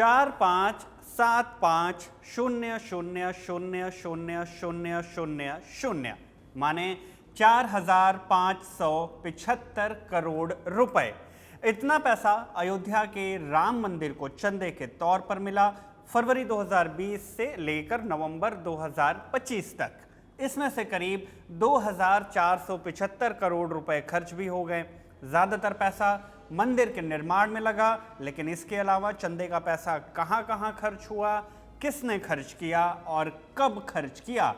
4575000000 माने 4575 करोड़ रुपए। इतना पैसा अयोध्या के राम मंदिर को चंदे के तौर पर मिला फरवरी 2020 से लेकर नवंबर 2025 तक। इसमें से करीब 2475 करोड़ रुपए खर्च भी हो गए। ज्यादातर पैसा मंदिर के निर्माण में लगा, लेकिन इसके अलावा चंदे का पैसा कहां कहां खर्च हुआ, किसने खर्च किया और कब खर्च किया,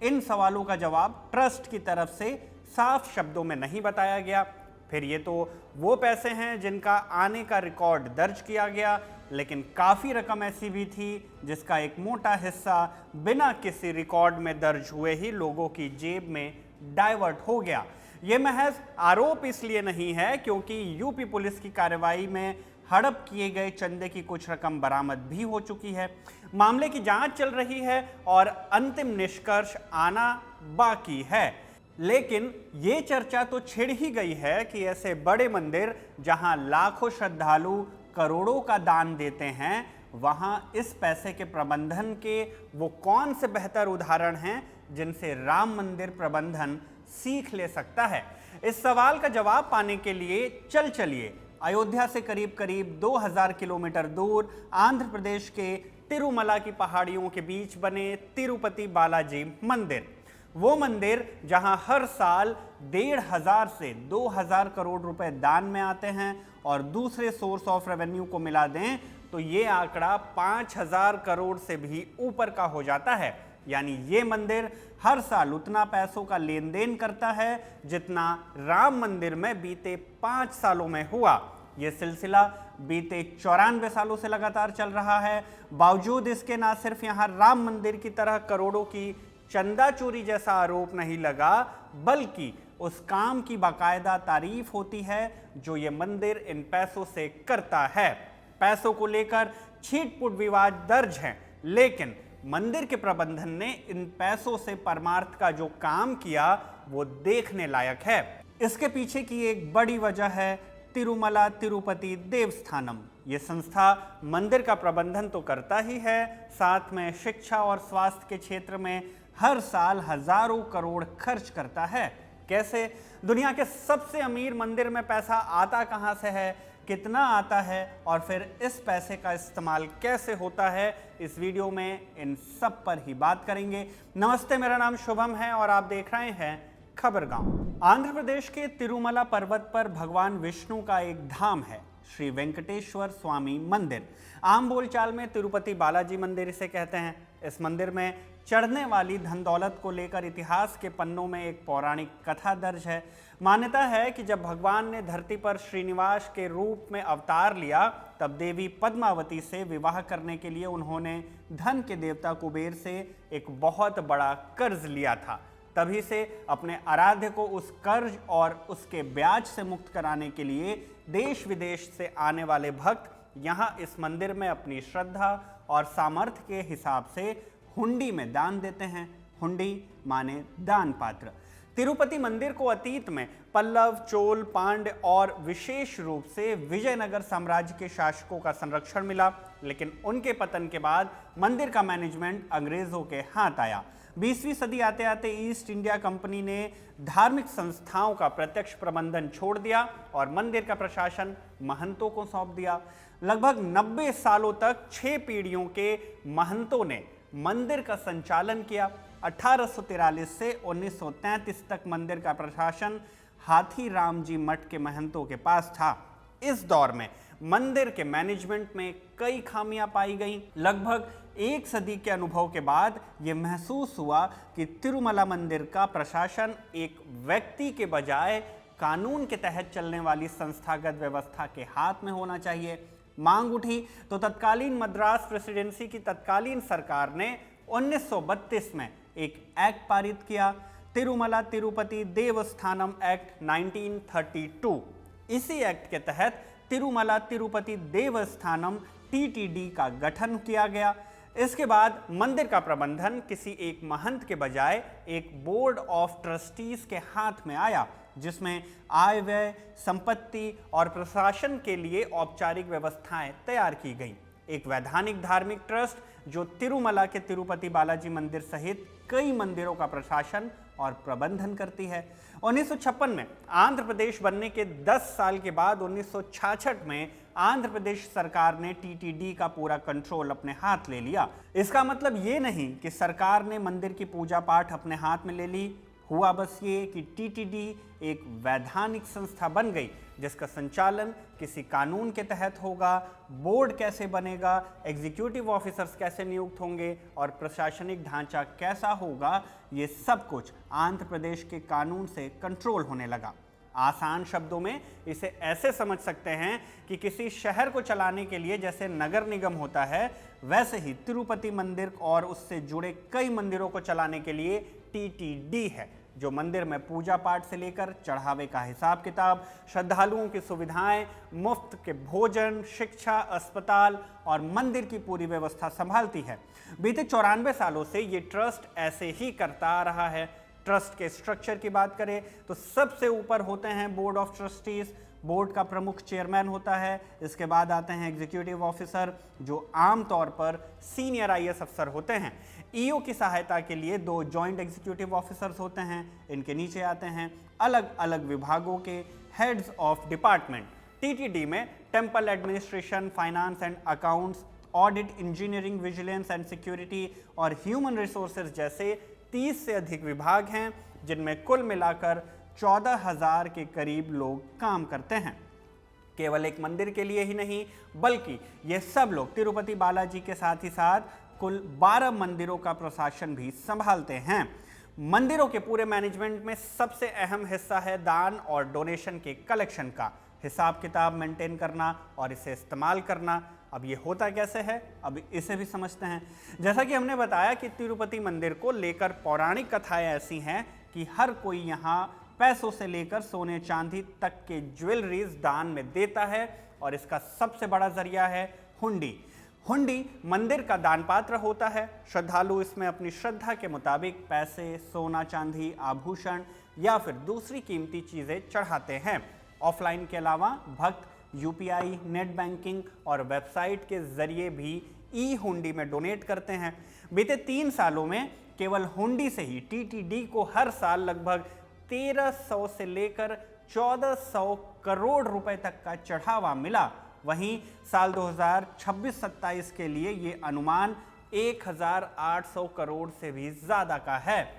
इन सवालों का जवाब ट्रस्ट की तरफ से साफ शब्दों में नहीं बताया गया। फिर ये तो वो पैसे हैं जिनका आने का रिकॉर्ड दर्ज किया गया, लेकिन काफ़ी रकम ऐसी भी थी जिसका एक मोटा हिस्सा बिना किसी रिकॉर्ड में दर्ज हुए ही लोगों की जेब में डाइवर्ट हो गया। ये महज आरोप इसलिए नहीं है क्योंकि यूपी पुलिस की कार्रवाई में हड़प किए गए चंदे की कुछ रकम बरामद भी हो चुकी है। मामले की जांच चल रही है और अंतिम निष्कर्ष आना बाकी है। लेकिन ये चर्चा तो छिड़ ही गई है कि ऐसे बड़े मंदिर जहां लाखों श्रद्धालु करोड़ों का दान देते हैं, वहां इस पैसे के प्रबंधन के वो कौन से बेहतर उदाहरण हैं जिनसे राम मंदिर प्रबंधन सीख ले सकता है। इस सवाल का जवाब पाने के लिए चलिए अयोध्या से करीब करीब 2000 किलोमीटर दूर आंध्र प्रदेश के तिरुमला की पहाड़ियों के बीच बने तिरुपति बालाजी मंदिर, वो मंदिर जहां हर साल 1500 से 2000 करोड़ रुपए दान में आते हैं और दूसरे सोर्स ऑफ रेवेन्यू को मिला दें तो ये आंकड़ा 5000 करोड़ से भी ऊपर का हो जाता है। यानी ये मंदिर हर साल उतना पैसों का लेन देन करता है जितना राम मंदिर में बीते 5 सालों में हुआ। यह सिलसिला बीते 94 सालों से लगातार चल रहा है। बावजूद इसके ना सिर्फ यहाँ राम मंदिर की तरह करोड़ों की चंदा चोरी जैसा आरोप नहीं लगा, बल्कि उस काम की बाकायदा तारीफ होती है जो ये मंदिर इन पैसों से करता है। पैसों को लेकर छीट-पुट विवाद दर्ज हैं, लेकिन मंदिर के प्रबंधन ने इन पैसों से परमार्थ का जो काम किया वो देखने लायक है। इसके पीछे की एक बड़ी वजह है तिरुमला तिरुपति देवस्थानम। ये संस्था मंदिर का प्रबंधन तो करता ही है, साथ में शिक्षा और स्वास्थ्य के क्षेत्र में हर साल हजारों करोड़ खर्च करता है। कैसे? दुनिया के सबसे अमीर मंदिर में पैसा आता कहां से है, कितना आता है और फिर इस पैसे का इस्तेमाल कैसे होता है, इस वीडियो में इन सब पर ही बात करेंगे। नमस्ते, मेरा नाम शुभम है और आप देख रहे हैं खबरगांव। आंध्र प्रदेश के तिरुमला पर्वत पर भगवान विष्णु का एक धाम है, श्री वेंकटेश्वर स्वामी मंदिर। आम बोलचाल में तिरुपति बालाजी मंदिर इसे कहते हैं। इस मंदिर में चढ़ने वाली धन दौलत को लेकर इतिहास के पन्नों में एक पौराणिक कथा दर्ज है। मान्यता है कि जब भगवान ने धरती पर श्रीनिवास के रूप में अवतार लिया, तब देवी पद्मावती से विवाह करने के लिए उन्होंने धन के देवता कुबेर से एक बहुत बड़ा कर्ज लिया था। तभी से अपने आराध्य को उस कर्ज और उसके ब्याज से मुक्त कराने के लिए देश विदेश से आने वाले भक्त यहाँ इस मंदिर में अपनी श्रद्धा और सामर्थ्य के हिसाब से हुंडी में दान देते हैं। हुंडी माने दान पात्र। तिरुपति मंदिर को अतीत में पल्लव, चोल, पांड्य और विशेष रूप से विजयनगर साम्राज्य के शासकों का संरक्षण मिला, लेकिन उनके पतन के बाद मंदिर का मैनेजमेंट अंग्रेजों के हाथ आया। 20वीं सदी आते आते ईस्ट इंडिया कंपनी ने धार्मिक संस्थाओं का प्रत्यक्ष प्रबंधन छोड़ दिया और मंदिर का प्रशासन महंतों को सौंप दिया। लगभग 90 सालों तक 6 पीढ़ियों के महंतों ने मंदिर का संचालन किया। 1843 से 1933 तक मंदिर का प्रशासन हाथी राम जी मठ के महंतों के पास था। इस दौर में मंदिर के मैनेजमेंट में कई खामियां पाई गईं। लगभग एक सदी के अनुभव के बाद यह महसूस हुआ कि तिरुमला मंदिर का प्रशासन एक व्यक्ति के बजाय कानून के तहत चलने वाली संस्थागत व्यवस्था के हाथ में होना चाहिए। मांग उठी तो तत्कालीन मद्रास प्रेसिडेंसी की तत्कालीन सरकार ने 1932 में एक एक्ट पारित किया, तिरुमला तिरुपति देवस्थानम एक्ट 1932। इसी एक्ट के तहत तिरुमला तिरुपति देवस्थानम टीटीडी का गठन किया गया। इसके बाद मंदिर का प्रबंधन किसी एक महंत के बजाय एक बोर्ड ऑफ ट्रस्टीज के हाथ में आया, जिसमें आय व्यय, संपत्ति और प्रशासन के लिए औपचारिक व्यवस्थाएं तैयार की गईं। एक वैधानिक धार्मिक ट्रस्ट जो तिरुमला के तिरुपति बालाजी मंदिर सहित कई मंदिरों का प्रशासन और प्रबंधन करती है। 1956 में आंध्र प्रदेश बनने के 10 साल के बाद 1966 में आंध्र प्रदेश सरकार ने टीटीडी का पूरा कंट्रोल अपने हाथ ले लिया। इसका मतलब ये नहीं कि सरकार ने मंदिर की पूजा पाठ अपने हाथ में ले ली, हुआ बस ये कि टीटीडी एक वैधानिक संस्था बन गई जिसका संचालन किसी कानून के तहत होगा। बोर्ड कैसे बनेगा, एग्जीक्यूटिव ऑफिसर्स कैसे नियुक्त होंगे और प्रशासनिक ढांचा कैसा होगा, ये सब कुछ आंध्र प्रदेश के कानून से कंट्रोल होने लगा। आसान शब्दों में इसे ऐसे समझ सकते हैं कि किसी शहर को चलाने के लिए जैसे नगर निगम होता है, वैसे ही तिरुपति मंदिर और उससे जुड़े कई मंदिरों को चलाने के लिए टीटीडी है, जो मंदिर में पूजा पाठ से लेकर चढ़ावे का हिसाब किताब, श्रद्धालुओं की सुविधाएं, मुफ्त के भोजन, शिक्षा, अस्पताल और मंदिर की पूरी व्यवस्था संभालती है। बीते 94 सालों से ये ट्रस्ट ऐसे ही करता आ रहा है। ट्रस्ट के स्ट्रक्चर की बात करें तो सबसे ऊपर होते हैं बोर्ड ऑफ ट्रस्टीज। बोर्ड का प्रमुख चेयरमैन होता है। इसके बाद आते हैं एग्जीक्यूटिव ऑफिसर, जो आमतौर पर सीनियर आईएएस अफसर होते हैं। ईओ की सहायता के लिए 2 जॉइंट एग्जीक्यूटिव ऑफिसर्स होते हैं। इनके नीचे आते हैं अलग अलग विभागों के हेड्स ऑफ डिपार्टमेंट। टीटीडी में temple administration, finance and accounts, audit, engineering, vigilance and security और ह्यूमन रिसोर्सेज जैसे 30 से अधिक विभाग हैं, जिनमें कुल मिलाकर 14,000 के करीब लोग काम करते हैं। केवल एक मंदिर के लिए ही नहीं, बल्कि ये सब लोग तिरुपति बालाजी के साथ ही साथ कुल 12 मंदिरों का प्रशासन भी संभालते हैं। मंदिरों के पूरे मैनेजमेंट में सबसे अहम हिस्सा है दान और डोनेशन के कलेक्शन का हिसाब किताब मेंटेन करना और इसे इस्तेमाल करना। अब ये होता कैसे है, अब इसे भी समझते हैं। जैसा कि हमने बताया कि तिरुपति मंदिर को लेकर पौराणिक कथाएं ऐसी हैं कि हर कोई यहाँ पैसों से लेकर सोने चांदी तक के ज्वेलरीज दान में देता है और इसका सबसे बड़ा जरिया है हुंडी। हुंडी मंदिर का दान पात्र होता है। श्रद्धालु इसमें अपनी श्रद्धा के मुताबिक पैसे, सोना चांदी, आभूषण या फिर दूसरी कीमती चीजें चढ़ाते हैं। ऑफलाइन के अलावा भक्त यूपीआई, नेट बैंकिंग और वेबसाइट के जरिए भी ई हुंडी में डोनेट करते हैं। बीते 3 सालों में केवल हुंडी से ही टीटीडी को हर साल लगभग 1300 से लेकर 1400 करोड़ रुपए तक का चढ़ावा मिला। वहीं साल 2026-27 के लिए ये अनुमान 1800 करोड़ से भी ज्यादा का है।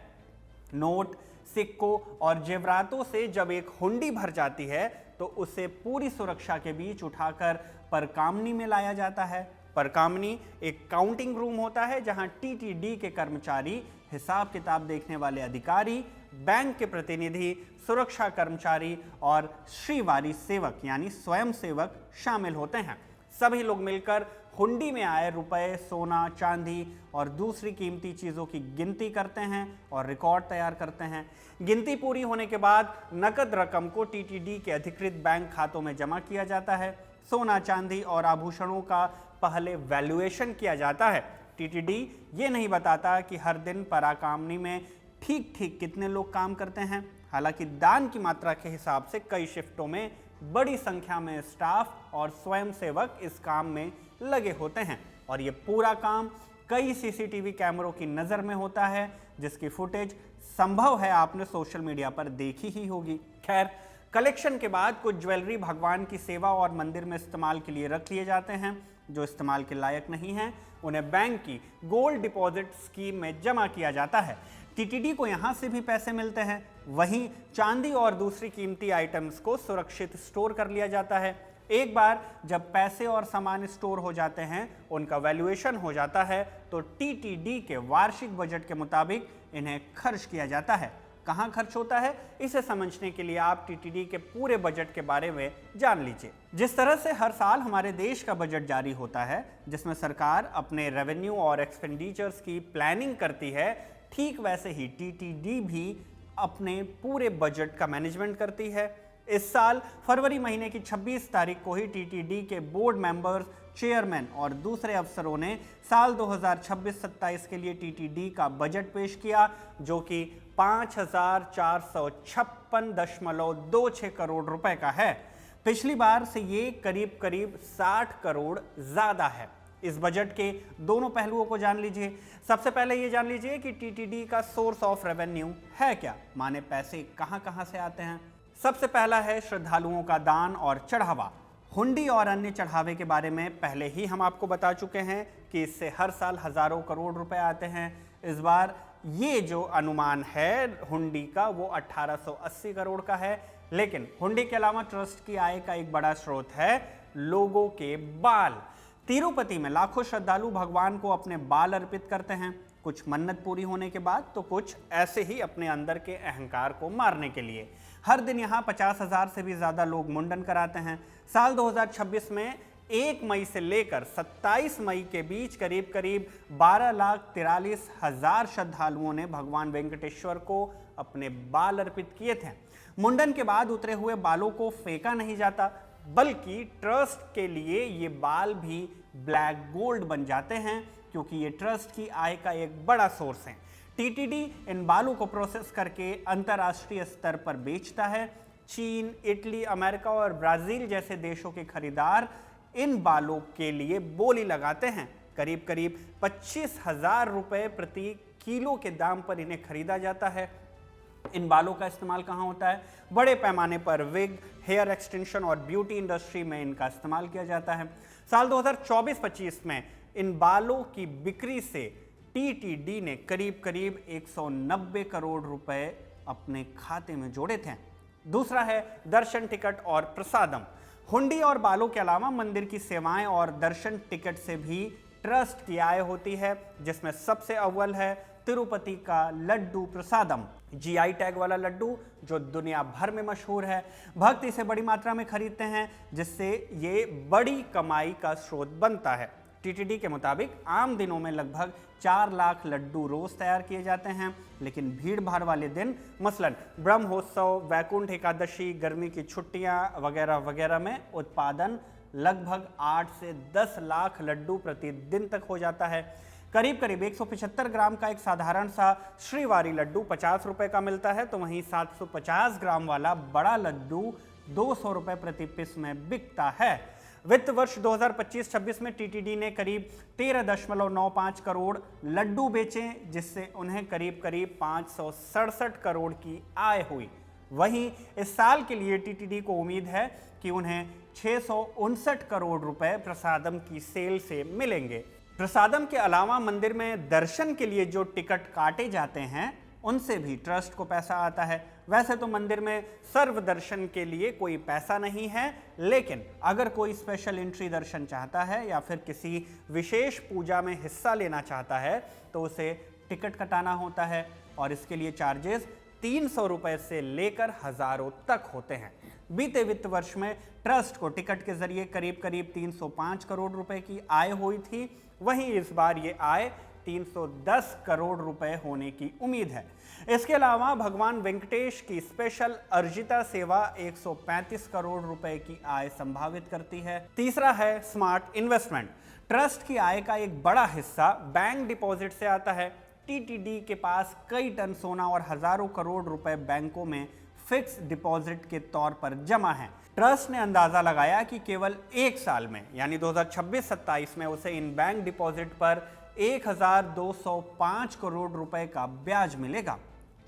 नोट, सिक्कों और जेवरातों से जब एक हुंडी भर जाती है तो उसे पूरी सुरक्षा के बीच उठाकर परकामनी में लाया जाता है। परकामनी एक काउंटिंग रूम होता है जहां टीटीडी के कर्मचारी, हिसाब किताब देखने वाले अधिकारी, बैंक के प्रतिनिधि, सुरक्षा कर्मचारी और श्रीवारी सेवक यानी स्वयं सेवक शामिल होते हैं। सभी लोग मिलकर हुंडी में आए रुपए, सोना, चांदी और दूसरी कीमती चीज़ों की गिनती करते हैं और रिकॉर्ड तैयार करते हैं। गिनती पूरी होने के बाद नकद रकम को टीटीडी के अधिकृत बैंक खातों में जमा किया जाता है। सोना, चांदी और आभूषणों का पहले वैल्यूएशन किया जाता है। टीटीडी ये नहीं बताता कि हर दिन पराकामनी में ठीक ठीक कितने लोग काम करते हैं। हालांकि दान की मात्रा के हिसाब से कई शिफ्टों में बड़ी संख्या में स्टाफ और स्वयंसेवक इस काम में लगे होते हैं और ये पूरा काम कई सीसीटीवी कैमरों की नज़र में होता है, जिसकी फुटेज संभव है आपने सोशल मीडिया पर देखी ही होगी। खैर, कलेक्शन के बाद कुछ ज्वेलरी भगवान की सेवा और मंदिर में इस्तेमाल के लिए रख लिए जाते हैं। जो इस्तेमाल के लायक नहीं हैं उन्हें बैंक की गोल्ड डिपॉजिट स्कीम में जमा किया जाता है। टीटीडी को यहाँ से भी पैसे मिलते हैं। वहीं चांदी और दूसरी कीमती आइटम्स को सुरक्षित स्टोर कर लिया जाता है। एक बार जब पैसे और सामान स्टोर हो जाते हैं, उनका वैल्यूएशन हो जाता है, तो टीटीडी के वार्षिक बजट के मुताबिक इन्हें खर्च किया जाता है। कहाँ खर्च होता है, इसे समझने के लिए आप टीटीडी के पूरे बजट के बारे में जान लीजिए। जिस तरह से हर साल हमारे देश का बजट जारी होता है, जिसमें सरकार अपने रेवेन्यू और एक्सपेंडिचर्स की प्लानिंग करती है, ठीक वैसे ही टीटीडी भी अपने पूरे बजट का मैनेजमेंट करती है। इस साल फरवरी महीने की 26 तारीख को ही टीटीडी के बोर्ड मेंबर्स, चेयरमैन और दूसरे अफसरों ने साल 2026-27 के लिए टीटीडी का बजट पेश किया, जो कि 5,456.26 करोड़ रुपए का है। पिछली बार से ये करीब 60 करोड़ ज्यादा है। इस बजट के दोनों पहलुओं को जान लीजिए। सबसे पहले ये जान लीजिए कि टीटीडी का सोर्स ऑफ रेवेन्यू है क्या, माने पैसे कहां कहां से आते हैं। सबसे पहला है श्रद्धालुओं का दान और चढ़ावा। हुंडी और अन्य चढ़ावे के बारे में पहले ही हम आपको बता चुके हैं कि इससे हर साल हजारों करोड़ रुपए आते हैं। इस बार ये जो अनुमान है हुंडी का वो 1880 करोड़ का है। लेकिन हुंडी के अलावा ट्रस्ट की आय का एक बड़ा स्रोत है लोगों के बाल। तिरुपति में लाखों श्रद्धालु भगवान को अपने बाल अर्पित करते हैं, कुछ मन्नत पूरी होने के बाद तो कुछ ऐसे ही अपने अंदर के अहंकार को मारने के लिए। हर दिन यहाँ 50,000 से भी ज्यादा लोग मुंडन कराते हैं। साल 2026 में 1 मई से लेकर 27 मई के बीच करीब करीब 12,43,000 श्रद्धालुओं ने भगवान वेंकटेश्वर को अपने बाल अर्पित किए थे। मुंडन के बाद उतरे हुए बालों को फेंका नहीं जाता, बल्कि ट्रस्ट के लिए ये बाल भी ब्लैक गोल्ड बन जाते हैं, क्योंकि ये ट्रस्ट की आय का एक बड़ा सोर्स है। टीटीडी इन बालों को प्रोसेस करके अंतर्राष्ट्रीय स्तर पर बेचता है। चीन, इटली, अमेरिका और ब्राजील जैसे देशों के खरीदार इन बालों के लिए बोली लगाते हैं। करीब करीब 25,000 रुपए प्रति किलो के दाम पर इन्हें खरीदा जाता है। इन बालों का इस्तेमाल कहाँ होता है? बड़े पैमाने पर विग, हेयर एक्सटेंशन और ब्यूटी इंडस्ट्री में इनका इस्तेमाल किया जाता है। साल 2024-25 में इन बालों की बिक्री से टीटीडी ने करीब करीब 190 करोड़ रुपए अपने खाते में जोड़े थे। दूसरा है दर्शन टिकट और प्रसादम। हुंडी और बालों के अलावा मंदिर की सेवाएं और दर्शन टिकट से भी ट्रस्ट की आय होती है, जिसमें सबसे अव्वल है तिरुपति का लड्डू प्रसादम, जीआई टैग वाला लड्डू जो दुनिया भर में मशहूर है। भक्त इसे बड़ी मात्रा में खरीदते हैं, जिससे ये बड़ी कमाई का स्रोत बनता है। टीटीडी के मुताबिक आम दिनों में लगभग 4 लाख लड्डू रोज तैयार किए जाते हैं, लेकिन भीड़ भाड़ वाले दिन मसलन ब्रह्मोत्सव, वैकुंठ एकादशी, गर्मी की छुट्टियां वगैरह वगैरह में उत्पादन लगभग 8 से 10 लाख लड्डू प्रतिदिन तक हो जाता है। करीब करीब 175 ग्राम का एक साधारण सा श्रीवारी लड्डू 50 रुपए का मिलता है, तो वहीं 750 ग्राम वाला बड़ा लड्डू 200 रुपए प्रति पीस में बिकता है। वित्त वर्ष 2025-26 में टीटीडी ने करीब 13.95 करोड़ लड्डू बेचे, जिससे उन्हें करीब करीब 567 करोड़ की आय हुई। वहीं इस साल के लिए टीटीडी को उम्मीद है कि उन्हें 659 करोड़ रुपए प्रसादम की सेल से मिलेंगे। प्रसादम के अलावा मंदिर में दर्शन के लिए जो टिकट काटे जाते हैं उनसे भी ट्रस्ट को पैसा आता है। वैसे तो मंदिर में सर्व दर्शन के लिए कोई पैसा नहीं है, लेकिन अगर कोई स्पेशल एंट्री दर्शन चाहता है या फिर किसी विशेष पूजा में हिस्सा लेना चाहता है तो उसे टिकट कटाना होता है, और इसके लिए चार्जेस 300 रुपए से लेकर हजारों तक होते हैं। बीते वित्त वर्ष में ट्रस्ट को टिकट के जरिए करीब करीब 305 करोड़ रुपए की आय हुई थी। वहीं इस बार ये आय 310 करोड़ रुपए होने की उम्मीद है। इसके अलावा भगवान वेंकटेश की स्पेशल अर्जिता सेवा 135 करोड़ रुपए की आय संभावित करती है। तीसरा है स्मार्ट इन्वेस्टमेंट। ट्रस्ट की आय का एक बड़ा हिस्सा बैंक डिपॉजिट से आता है। टीटीडी के पास कई टन सोना और हजारों करोड़ रुपए बैंकों में फिक्स डिपॉजिट के तौर पर जमा है। ट्रस्ट ने अंदाजा लगाया कि केवल एक साल में यानी 2026-27 में उसे इन बैंक डिपॉजिट पर 1,205 करोड़ रुपए का ब्याज मिलेगा।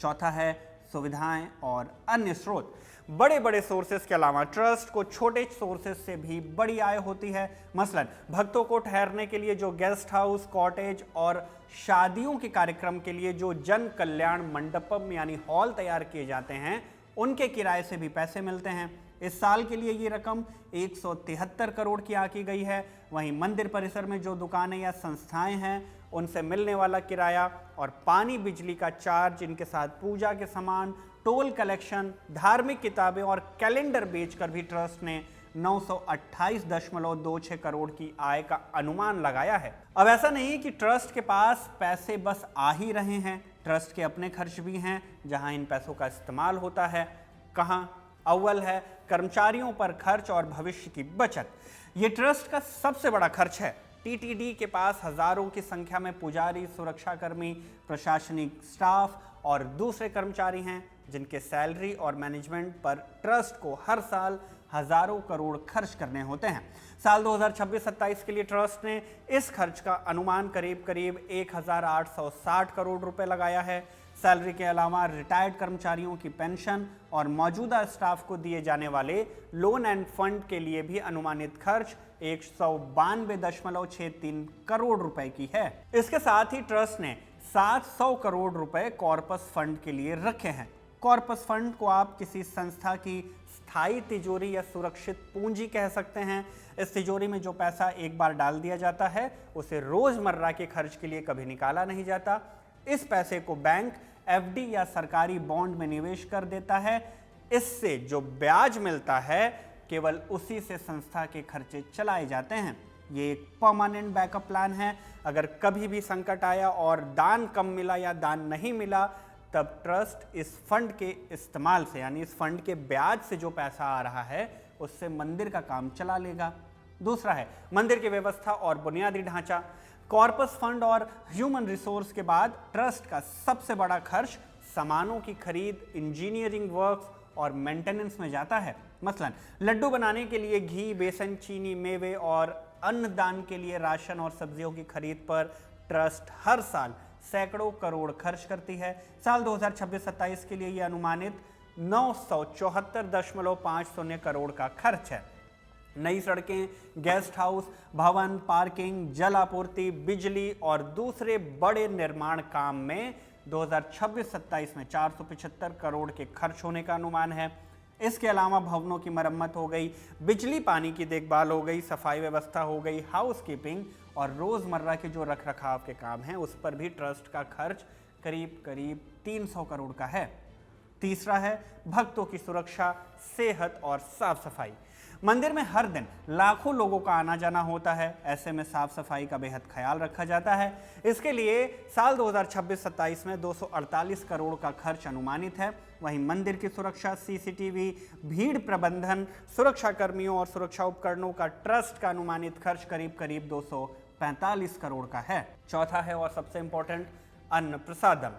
चौथा है सुविधाएं और अन्य स्रोत। बड़े बड़े सोर्सेस के अलावा ट्रस्ट को छोटे सोर्सेस से भी बड़ी आय होती है। मसलन भक्तों को ठहरने के लिए जो गेस्ट हाउस, कॉटेज और शादियों के कार्यक्रम के लिए जो जन कल्याण मंडपम यानी हॉल तैयार किए जाते हैं, उनके किराए से भी पैसे मिलते हैं। इस साल के लिए ये रकम 173 करोड़ की आंकी गई है। वहीं मंदिर परिसर में जो दुकानें या संस्थाएं हैं उनसे मिलने वाला किराया और पानी बिजली का चार्ज, इनके साथ पूजा के सामान, टोल कलेक्शन, धार्मिक किताबें और कैलेंडर बेचकर भी ट्रस्ट ने 928.26 करोड़ की आय का अनुमान लगाया है। अब ऐसा नहीं कि ट्रस्ट के पास पैसे बस आ ही रहे हैं, ट्रस्ट के अपने खर्च भी हैं जहां इन पैसों का इस्तेमाल होता है। कहां? अव्वल है कर्मचारियों पर खर्च और भविष्य की बचत। ये ट्रस्ट का सबसे बड़ा खर्च है। टीटीडी के पास हजारों की संख्या में पुजारी, सुरक्षाकर्मी, प्रशासनिक स्टाफ और दूसरे कर्मचारी हैं जिनके सैलरी और मैनेजमेंट पर ट्रस्ट को हर साल हजारों करोड़ खर्च करने होते हैं। साल 2026-27 के लिए ट्रस्ट ने इस खर्च का अनुमान करीब 1860 करोड़ रुपए लगाया है। सैलरी के अलावा रिटायर्ड कर्मचारियों की पेंशन और मौजूदा स्टाफ को दिए जाने वाले लोन एंड फंड के लिए भी अनुमानित खर्च 192.63 करोड़ रुपए की है। इसके साथ ही ट्रस्ट ने 700 करोड़ रुपए कॉर्पस फंड के लिए रखे हैं। कॉर्पस फंड को आप किसी संस्था की स्थायी तिजोरी या सुरक्षित पूंजी कह सकते हैं। इस तिजोरी में जो पैसा एक बार डाल दिया जाता है उसे रोजमर्रा के खर्च के लिए कभी निकाला नहीं जाता। इस पैसे को बैंक एफडी या सरकारी बॉन्ड में निवेश कर देता है। इससे जो ब्याज मिलता है केवल उसी से संस्था के खर्चे चलाए जाते हैं। ये एक परमानेंट बैकअप प्लान है। अगर कभी भी संकट आया और दान कम मिला या दान नहीं मिला, तब ट्रस्ट इस फंड के इस्तेमाल से, यानी इस फंड के ब्याज से जो पैसा आ रहा है उससे मंदिर का काम चला लेगा। दूसरा है मंदिर की व्यवस्था और बुनियादी ढांचा। कॉर्पस फंड और ह्यूमन रिसोर्स के बाद ट्रस्ट का सबसे बड़ा खर्च सामानों की खरीद, इंजीनियरिंग वर्क्स और मेंटेनेंस में जाता है। मसलन लड्डू बनाने के लिए घी, बेसन, चीनी, मेवे और अन्नदान के लिए राशन और सब्जियों की खरीद पर ट्रस्ट हर साल सैकड़ों करोड़ खर्च करती है। साल 2026-27 के लिए यह अनुमानित 974.50 करोड़ का खर्च है। नई सड़कें, गेस्ट हाउस, भवन, पार्किंग, जल आपूर्ति, बिजली और दूसरे बड़े निर्माण काम में 2026-27 में 475 करोड़ के खर्च होने का अनुमान है। इसके अलावा भवनों की मरम्मत हो गई, बिजली पानी की देखभाल हो गई, सफाई व्यवस्था हो गई, हाउसकीपिंग और रोजमर्रा के जो रखरखाव के काम हैं उस पर भी ट्रस्ट का खर्च करीब 300 करोड़ का है। तीसरा है भक्तों की सुरक्षा, सेहत और साफ सफाई। मंदिर में हर दिन लाखों लोगों का आना जाना होता है। ऐसे में साफ सफाई का बेहद ख्याल रखा जाता है। इसके लिए साल 2026-27 में 248 करोड़ का खर्च अनुमानित है। वहीं मंदिर की सुरक्षा, सीसीटीवी, भीड़ प्रबंधन, सुरक्षा कर्मियों और सुरक्षा उपकरणों का ट्रस्ट का अनुमानित खर्च करीब 245 करोड़ का है। चौथा है और सबसे इंपॉर्टेंट, अन्न प्रसादम।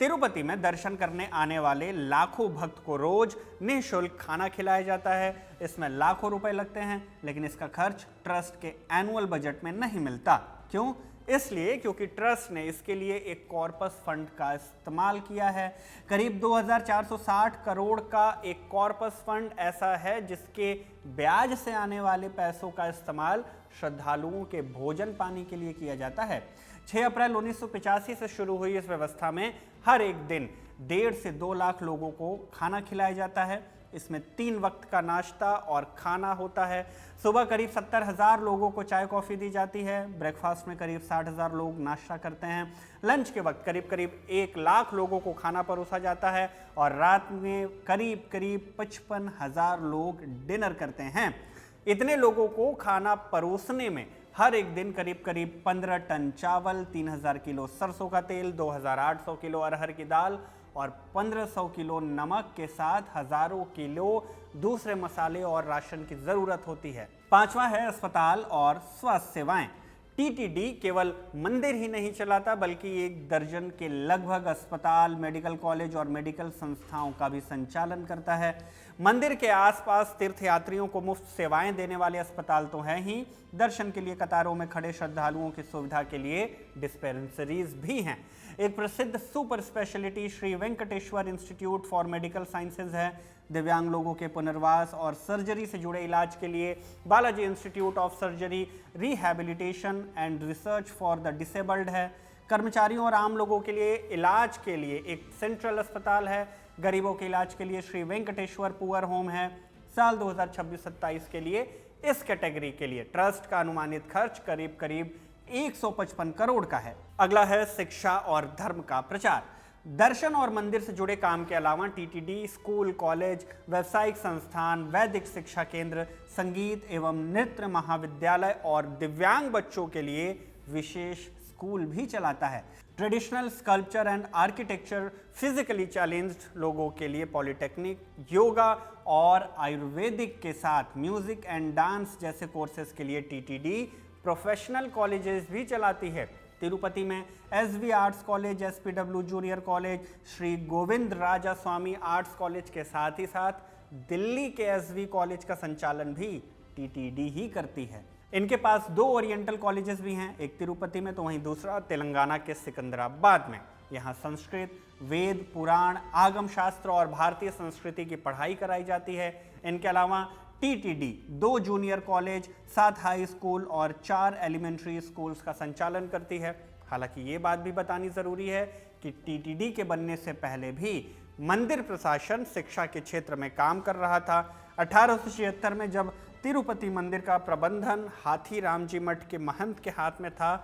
तिरुपति में दर्शन करने आने वाले लाखों भक्त को रोज निःशुल्क खाना खिलाया जाता है। इसमें लाखों रुपए लगते हैं, लेकिन इसका खर्च ट्रस्ट के एनुअल बजट में नहीं मिलता। क्यों? इसलिए क्योंकि ट्रस्ट ने इसके लिए एक कॉर्पस फंड का इस्तेमाल किया है। करीब 2460 करोड़ का एक कॉर्पस फंड ऐसा है जिसके ब्याज से आने वाले पैसों का इस्तेमाल श्रद्धालुओं के भोजन पानी के लिए किया जाता है। 6 अप्रैल 1985 से शुरू हुई इस व्यवस्था में हर एक दिन 1.5 से 2 लाख लोगों को खाना खिलाया जाता है। इसमें 3 वक्त का नाश्ता और खाना होता है। सुबह करीब 70,000 लोगों को चाय कॉफ़ी दी जाती है। ब्रेकफास्ट में करीब 60,000 लोग नाश्ता करते हैं। लंच के वक्त करीब 1 लाख लोगों को खाना परोसा जाता है और रात में करीब 55,000 लोग डिनर करते हैं। इतने लोगों को खाना परोसने में हर एक दिन करीब 15 टन चावल, 3000 किलो सरसों का तेल, 2800 किलो अरहर की दाल और 1500 किलो नमक के साथ हजारों किलो दूसरे मसाले और राशन की जरूरत होती है। पांचवा है अस्पताल और स्वास्थ्य सेवाएं। टीटीडी केवल मंदिर ही नहीं चलाता बल्कि 1 दर्जन के लगभग अस्पताल, मेडिकल कॉलेज और मेडिकल संस्थाओं का भी संचालन करता है। मंदिर के आसपास तीर्थयात्रियों को मुफ्त सेवाएं देने वाले अस्पताल तो हैं ही, दर्शन के लिए कतारों में खड़े श्रद्धालुओं की सुविधा के लिए डिस्पेंसरीज भी हैं। एक प्रसिद्ध super speciality Shri Venkateswara institute for medical sciences है। दिव्यांग लोगों के पुनर्वास और सर्जरी से जुड़े इलाज के लिए Balaji institute of surgery, rehabilitation and research for the disabled है। कर्मचारियों और आम लोगों के लिए इलाज के लिए एक सेंट्रल अस्पताल है। गरीबों के इलाज के लिए श्री वेंकटेश्वर पुअर होम है। साल 2026-27 के लिए इस कैटेगरी के लिए ट्रस्ट का अनुमानित खर्च करीब 155 करोड़ का है। अगला है शिक्षा और धर्म का प्रचार। दर्शन और मंदिर से जुड़े काम के अलावा टीटीडी स्कूल, कॉलेज, व्यावसायिक संस्थान, वैदिक शिक्षा केंद्र, संगीत एवं नृत्य महाविद्यालय और दिव्यांग बच्चों के लिए विशेष स्कूल भी चलाता है। Traditional sculpture and architecture, physically challenged लोगों के लिए पॉलिटेक्निक, योगा और आयुर्वेदिक के साथ म्यूजिक एंड डांस जैसे कोर्सेज के लिए टीटीडी प्रोफेशनल कॉलेजेस भी चलाती है। तिरुपति में SV arts college, SPW junior college, Shri Govinda Raja Swamy arts college के साथ ही साथ दिल्ली के एसवी कॉलेज का संचालन भी टीटीडी ही करती है। इनके पास 2 ओरिएंटल कॉलेजेस भी हैं, एक तिरुपति में तो वहीं दूसरा तेलंगाना के सिकंदराबाद में। यहाँ संस्कृत, वेद, पुराण, आगम शास्त्र और भारतीय संस्कृति की पढ़ाई कराई जाती है। इनके अलावा TTD 2 junior college, 7 high school और 4 एलिमेंट्री स्कूल्स का संचालन करती है। हालांकि ये बात भी बतानी जरूरी है कि टीटीडी के बनने से पहले भी मंदिर प्रशासन शिक्षा के क्षेत्र में काम कर रहा था। 1876 में जब तिरुपति मंदिर का प्रबंधन हाथी राम जी मठ के महंत के हाथ में था,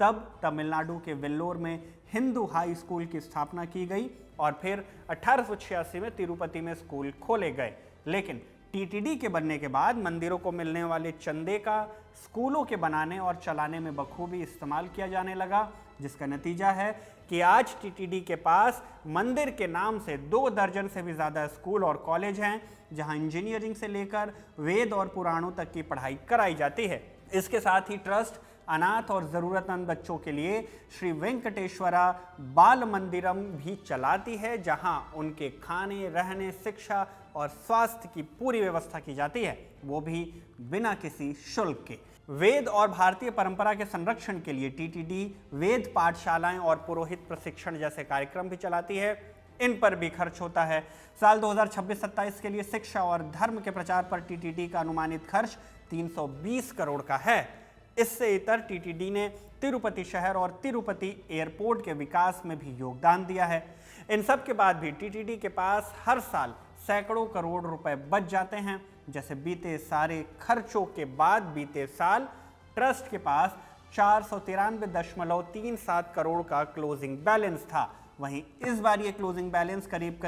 तब तमिलनाडु के वेल्लोर में हिंदू हाई स्कूल की स्थापना की गई और फिर 1886 में तिरुपति में स्कूल खोले गए। लेकिन टीटीडी के बनने के बाद मंदिरों को मिलने वाले चंदे का स्कूलों के बनाने और चलाने में बखूबी इस्तेमाल किया जाने लगा, जिसका नतीजा है कि आज टीटीडी के पास मंदिर के नाम से 2 दर्जन से भी ज़्यादा स्कूल और कॉलेज हैं, जहां इंजीनियरिंग से लेकर वेद और पुराणों तक की पढ़ाई कराई जाती है। इसके साथ ही ट्रस्ट अनाथ और ज़रूरतमंद बच्चों के लिए श्री वेंकटेश्वरा बाल मंदिरम भी चलाती है, जहां उनके खाने, रहने, शिक्षा और स्वास्थ्य की पूरी व्यवस्था की जाती है, वो भी बिना किसी शुल्क के। वेद और भारतीय परंपरा के संरक्षण के लिए टीटीडी वेद पाठशालाएं और पुरोहित प्रशिक्षण जैसे कार्यक्रम भी चलाती है। इन पर भी खर्च होता है। साल 2026-27 के लिए शिक्षा और धर्म के प्रचार पर टीटीडी का अनुमानित खर्च 320 करोड़ का है। इससे इतर टीटीडी ने तिरुपति शहर और तिरुपति एयरपोर्ट के विकास में भी योगदान दिया है। इन सब के बाद भी टीटीडी के पास हर साल सैकड़ों करोड़ रुपए बच जाते हैं। जैसे बीते सारे खर्चों के बाद बीते साल ट्रस्ट के पास 493.37 करोड़ का क्लोजिंग बैलेंस था। वहीं इस बार ये क्लोजिंग बैलेंस करीब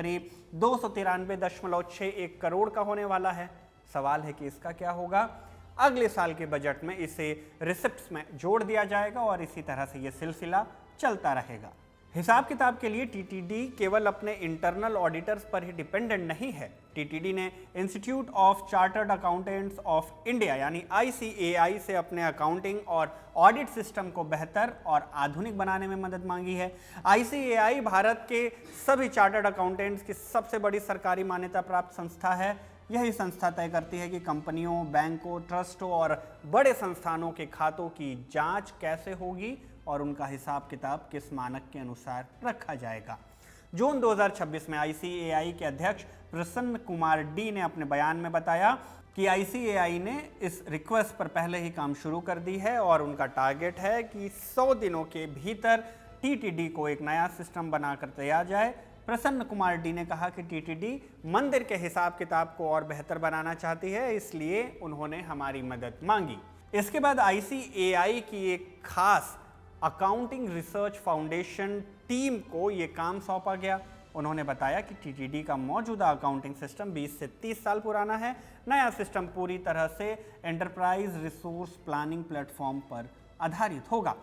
293.61 करोड़ का होने वाला है। सवाल है कि इसका क्या होगा। अगले साल के बजट में इसे रिसिप्ट्स में जोड़ दिया जाएगा और इसी तरह से ये सिलसिला चलता रहेगा। हिसाब किताब के लिए टीटीडी केवल अपने इंटरनल ऑडिटर्स पर ही डिपेंडेंट नहीं है। टीटीडी ने institute of chartered accountants of India यानी ICAI से अपने अकाउंटिंग और ऑडिट सिस्टम को बेहतर और आधुनिक बनाने में मदद मांगी है। ICAI भारत के सभी चार्टर्ड अकाउंटेंट्स की सबसे बड़ी सरकारी मान्यता प्राप्त संस्था है। यही संस्था तय करती है कि कंपनियों, बैंकों, ट्रस्टों और बड़े संस्थानों के खातों की जांच कैसे होगी और उनका हिसाब किताब किस मानक के अनुसार रखा जाएगा। जून 2026 में ICAI के अध्यक्ष प्रसन्न कुमार डी ने अपने बयान में बताया कि ICAI ने इस रिक्वेस्ट पर पहले ही काम शुरू कर दी है और उनका टारगेट है कि 100 दिनों के भीतर टीटीडी को एक नया सिस्टम बनाकर तैयार जाए। प्रसन्न कुमार डी ने कहा कि टीटीडी मंदिर के हिसाब किताब को और बेहतर बनाना चाहती है, इसलिए उन्होंने हमारी मदद मांगी। इसके बाद ICAI की एक खास अकाउंटिंग रिसर्च फाउंडेशन टीम को यह काम सौंपा गया। उन्होंने बताया कि टीटीडी का मौजूदा अकाउंटिंग सिस्टम 20 से 30 साल पुराना है। नया सिस्टम पूरी तरह से एंटरप्राइज रिसोर्स प्लानिंग प्लेटफॉर्म पर आधारित होगा।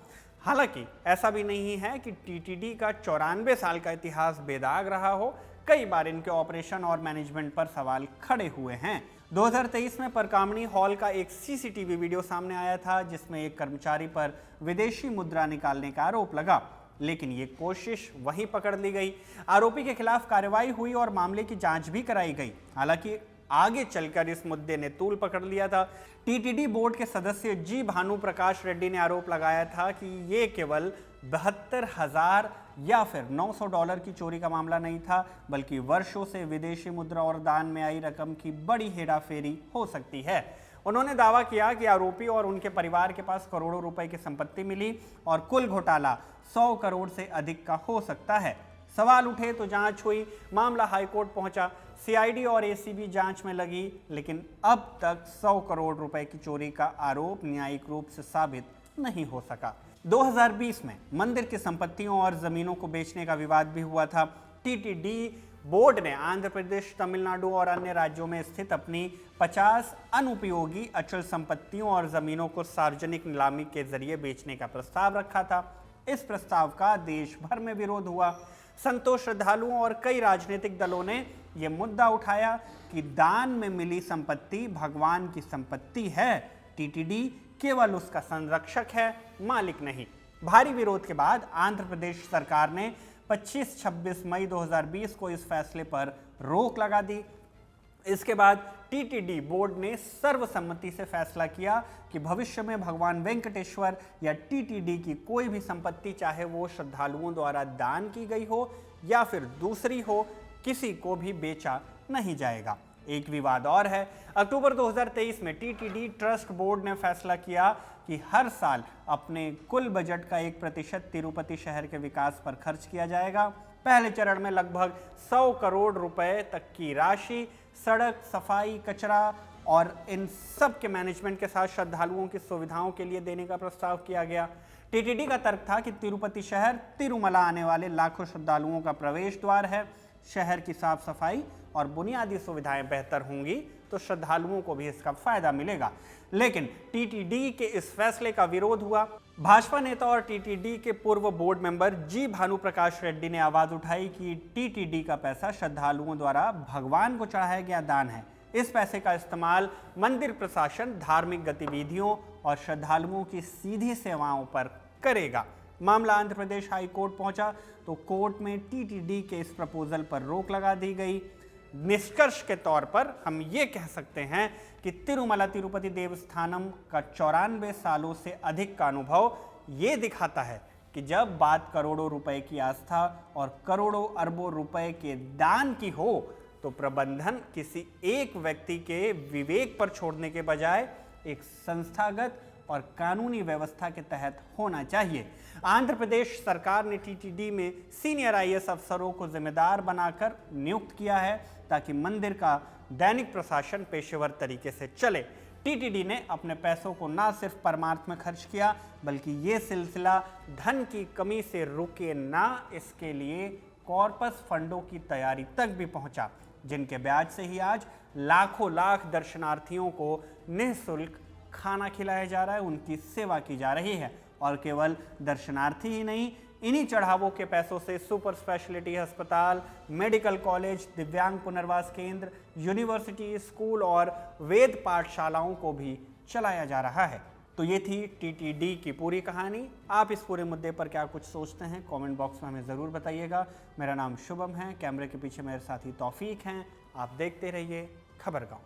हालांकि ऐसा भी नहीं है कि टीटीडी का 94 साल का इतिहास बेदाग रहा हो। कई बार इनके ऑपरेशन और मैनेजमेंट पर सवाल खड़े हुए हैं। 2023 में परकामणी हॉल का एक CCTV वीडियो सामने आया था, जिसमें एक कर्मचारी पर विदेशी मुद्रा निकालने का आरोप लगा, लेकिन ये कोशिश वहीं पकड़ ली गई। आरोपी के खिलाफ कार्रवाई हुई और मामले की जांच भी कराई गई। हालांकि आगे चलकर इस मुद्दे ने तूल पकड़ लिया था। टीटीडी बोर्ड के सदस्य जी भानु प्रकाश रेड्डी ने आरोप लगाया था कि ये केवल 72,000 या फिर $900 की चोरी का मामला नहीं था, बल्कि वर्षों से विदेशी मुद्रा और दान में आई रकम की बड़ी हेराफेरी हो सकती है। उन्होंने दावा किया कि आरोपी और उनके परिवार के पास करोड़ों रुपए की संपत्ति मिली और कुल घोटाला 100 करोड़ से अधिक का हो सकता है। सवाल उठे तो जांच हुई, मामला हाईकोर्ट पहुंचा, CID और ACB जांच में लगी, लेकिन अब तक 100 करोड़ रुपए की चोरी का आरोप न्यायिक रूप से साबित नहीं हो सका। 2020 में मंदिर की संपत्तियों और जमीनों को बेचने का विवाद भी हुआ था। टीटीडी बोर्ड ने आंध्र प्रदेश, तमिलनाडु और अन्य राज्यों में स्थित अपनी 50 अनुपयोगी अचल संपत्तियों और जमीनों को सार्वजनिक नीलामी के जरिए बेचने का प्रस्ताव रखा था। इस प्रस्ताव का देश भर में विरोध हुआ। संतों, श्रद्धालुओं और कई राजनीतिक दलों ने यह मुद्दा उठाया कि दान में मिली संपत्ति भगवान की संपत्ति है, टीटीडी केवल उसका संरक्षक है, मालिक नहीं। भारी विरोध के बाद आंध्र प्रदेश सरकार ने 25-26 मई 2020 को इस फैसले पर रोक लगा दी। इसके बाद टीटीडी बोर्ड ने सर्वसम्मति से फैसला किया कि भविष्य में भगवान वेंकटेश्वर या टीटीडी की कोई भी संपत्ति, चाहे वो श्रद्धालुओं द्वारा दान की गई हो या फिर दूसरी हो, किसी को भी बेचा नहीं जाएगा। एक विवाद और है। अक्टूबर 2023 में टीटीडी ट्रस्ट बोर्ड ने फैसला किया कि हर साल अपने कुल बजट का 1% तिरुपति शहर के विकास पर खर्च किया जाएगा। पहले चरण में लगभग 100 करोड़ रुपए तक की राशि सड़क, सफाई, कचरा और इन सब के मैनेजमेंट के साथ श्रद्धालुओं की सुविधाओं के लिए देने का प्रस्ताव किया गया। टीटीडी का तर्क था कि तिरुपति शहर तिरुमला आने वाले लाखों श्रद्धालुओं का प्रवेश द्वार है। शहर की साफ सफाई और बुनियादी सुविधाएं बेहतर होंगी तो श्रद्धालुओं को भी इसका फायदा मिलेगा। लेकिन टीटीडी के इस फैसले का विरोध हुआ। भाजपा नेता और टीटीडी के पूर्व बोर्ड मेंबर जी भानुप्रकाश रेड्डी ने आवाज उठाई कि टीटीडी का पैसा श्रद्धालुओं द्वारा भगवान को चढ़ाया गया दान है। इस पैसे का इस्तेमाल मंदिर प्रशासन धार्मिक गतिविधियों और श्रद्धालुओं की सीधी सेवाओं पर करेगा। मामला आंध्र प्रदेश हाई कोर्ट पहुंचा तो कोर्ट में टीटीडी के इस प्रपोजल पर रोक लगा दी गई। निष्कर्ष के तौर पर हम ये कह सकते हैं कि तिरुमला तिरुपति देवस्थानम का 94 सालों से अधिक का अनुभव ये दिखाता है कि जब बात करोड़ों रुपए की आस्था और करोड़ों अरबों रुपए के दान की हो तो प्रबंधन किसी एक व्यक्ति के विवेक पर छोड़ने के बजाय एक संस्थागत और कानूनी व्यवस्था के तहत होना चाहिए। आंध्र प्रदेश सरकार ने टीटीडी में सीनियर आईएएस अफसरों को जिम्मेदार बनाकर नियुक्त किया है ताकि मंदिर का दैनिक प्रशासन पेशेवर तरीके से चले। टीटीडी ने अपने पैसों को न सिर्फ परमार्थ में खर्च किया बल्कि ये सिलसिला धन की कमी से रुके ना, इसके लिए कॉर्पस फंडों की तैयारी तक भी पहुंचा, जिनके ब्याज से ही आज लाखों लाख दर्शनार्थियों को निःशुल्क खाना खिलाया जा रहा है, उनकी सेवा की जा रही है। और केवल दर्शनार्थी ही नहीं, इन्हीं चढ़ावों के पैसों से सुपर स्पेशलिटी अस्पताल, मेडिकल कॉलेज, दिव्यांग पुनर्वास केंद्र, यूनिवर्सिटी, स्कूल और वेद पाठशालाओं को भी चलाया जा रहा है। तो ये थी टीटीडी की पूरी कहानी। आप इस पूरे मुद्दे पर क्या कुछ सोचते हैं, कमेंट बॉक्स में हमें ज़रूर बताइएगा। मेरा नाम शुभम है, कैमरे के पीछे मेरे साथी तौफीक हैं। आप देखते रहिए खबरगांव।